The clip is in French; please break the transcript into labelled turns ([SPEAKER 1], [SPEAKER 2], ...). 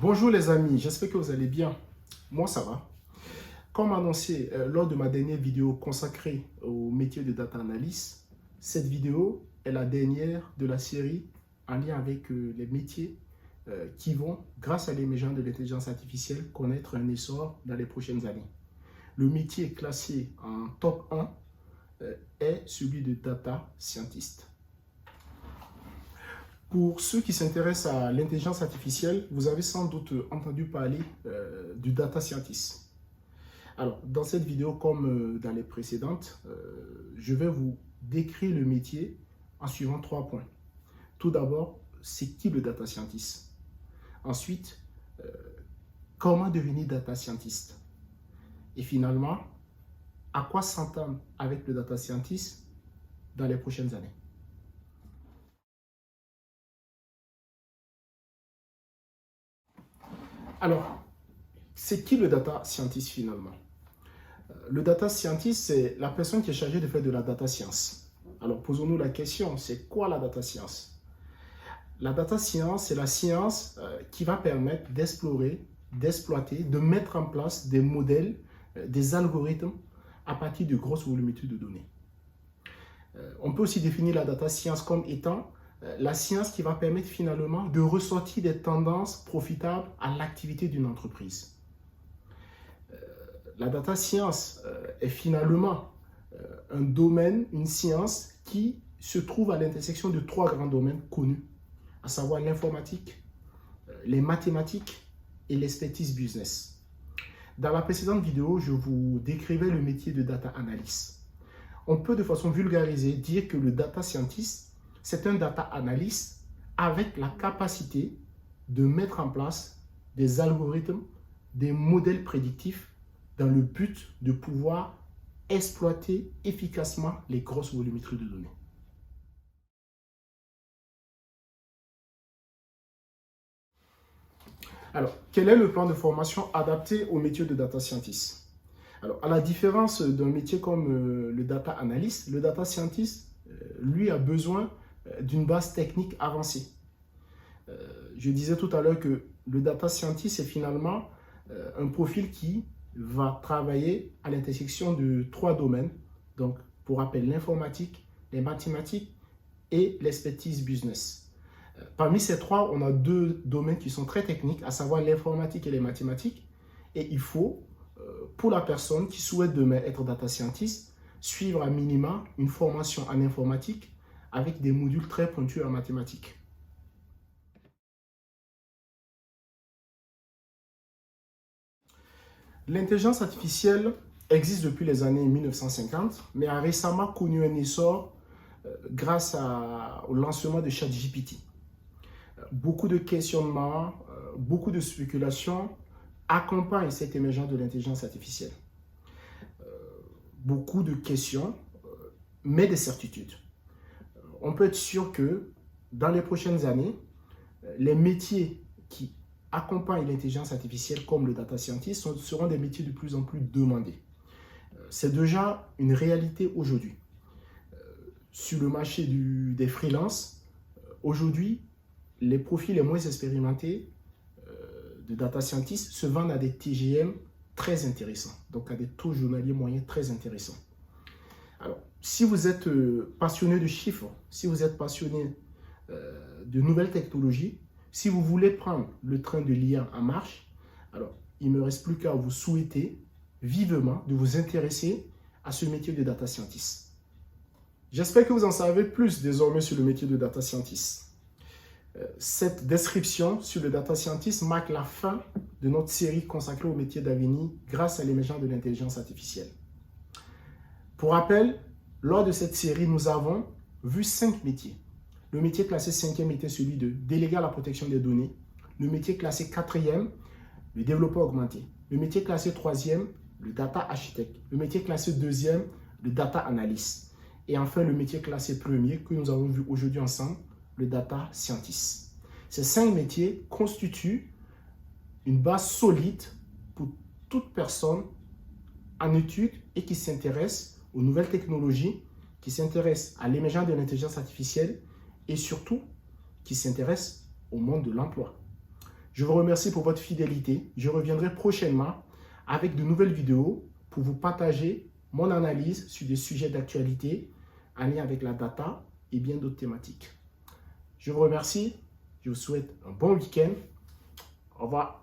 [SPEAKER 1] Bonjour les amis, j'espère que vous allez bien. Moi ça va. Comme annoncé lors de ma dernière vidéo consacrée au métier de data analyst, cette vidéo est la dernière de la série en lien avec les métiers qui vont, grâce à l'émergence de l'intelligence artificielle, connaître un essor dans les prochaines années. Le métier classé en top 1 est celui de data scientist. Pour ceux qui s'intéressent à l'intelligence artificielle, vous avez sans doute entendu parler du data scientist. Alors, dans cette vidéo, comme dans les précédentes, je vais vous décrire le métier en suivant 3 points. Tout d'abord, c'est qui le data scientist? Ensuite, comment devenir data scientist? Et finalement, à quoi s'entendre avec le data scientist dans les prochaines années? Alors, c'est qui le data scientist finalement? Le data scientist, c'est la personne qui est chargée de faire de la data science. Alors, posons-nous la question, c'est quoi la data science? La data science, c'est la science qui va permettre d'explorer, d'exploiter, de mettre en place des modèles, des algorithmes à partir de grosses volumétries de données. On peut aussi définir la data science comme étant la science qui va permettre finalement de ressortir des tendances profitables à l'activité d'une entreprise. La data science est finalement un domaine, une science qui se trouve à l'intersection de 3 grands domaines connus, à savoir l'informatique, les mathématiques et l'expertise business. Dans la précédente vidéo, je vous décrivais le métier de data analyst. On peut de façon vulgarisée dire que le data scientist, c'est un data analyst avec la capacité de mettre en place des algorithmes, des modèles prédictifs dans le but de pouvoir exploiter efficacement les grosses volumétries de données. Alors, quel est le plan de formation adapté au métier de data scientist? Alors, à la différence d'un métier comme le data analyst, le data scientist, lui, a besoin d'une base technique avancée. Je disais tout à l'heure que le data scientist est finalement un profil qui va travailler à l'intersection de 3 domaines. Donc, pour rappel, l'informatique, les mathématiques et l'expertise business. Parmi ces 3, on a 2 domaines qui sont très techniques, à savoir l'informatique et les mathématiques. Et il faut, pour la personne qui souhaite demain être data scientist, suivre à minima une formation en informatique avec des modules très pointus en mathématiques. L'intelligence artificielle existe depuis les années 1950, mais a récemment connu un essor grâce au lancement de ChatGPT. Beaucoup de questionnements, beaucoup de spéculations accompagnent cette émergence de l'intelligence artificielle. Beaucoup de questions, mais des certitudes. On peut être sûr que dans les prochaines années, les métiers qui accompagnent l'intelligence artificielle comme le data scientist seront des métiers de plus en plus demandés. C'est déjà une réalité aujourd'hui. Sur le marché des freelances, aujourd'hui, les profils les moins expérimentés de data scientist se vendent à des TGM très intéressants, donc à des taux journaliers moyens très intéressants. Alors, si vous êtes passionné de chiffres, si vous êtes passionné de nouvelles technologies, si vous voulez prendre le train de l'IA en marche, alors il ne me reste plus qu'à vous souhaiter vivement de vous intéresser à ce métier de data scientist. J'espère que vous en savez plus désormais sur le métier de data scientist. Cette description sur le data scientist marque la fin de notre série consacrée au métier d'avenir grâce à l'émergence de l'intelligence artificielle. Pour rappel, lors de cette série, nous avons vu 5 métiers. Le métier classé 5e était celui de délégué à la protection des données. Le métier classé 4e, le développeur augmenté. Le métier classé 3e, le data architecte. Le métier classé 2e, le data analyst. Et enfin, le métier classé 1er que nous avons vu aujourd'hui ensemble, le data scientist. Ces 5 métiers constituent une base solide pour toute personne en études et qui s'intéresse aux nouvelles technologies, qui s'intéresse à l'émergence de l'intelligence artificielle et surtout qui s'intéresse au monde de l'emploi. Je vous remercie pour votre fidélité. Je reviendrai prochainement avec de nouvelles vidéos pour vous partager mon analyse sur des sujets d'actualité en lien avec la data et bien d'autres thématiques. Je vous remercie. Je vous souhaite un bon week-end. Au revoir.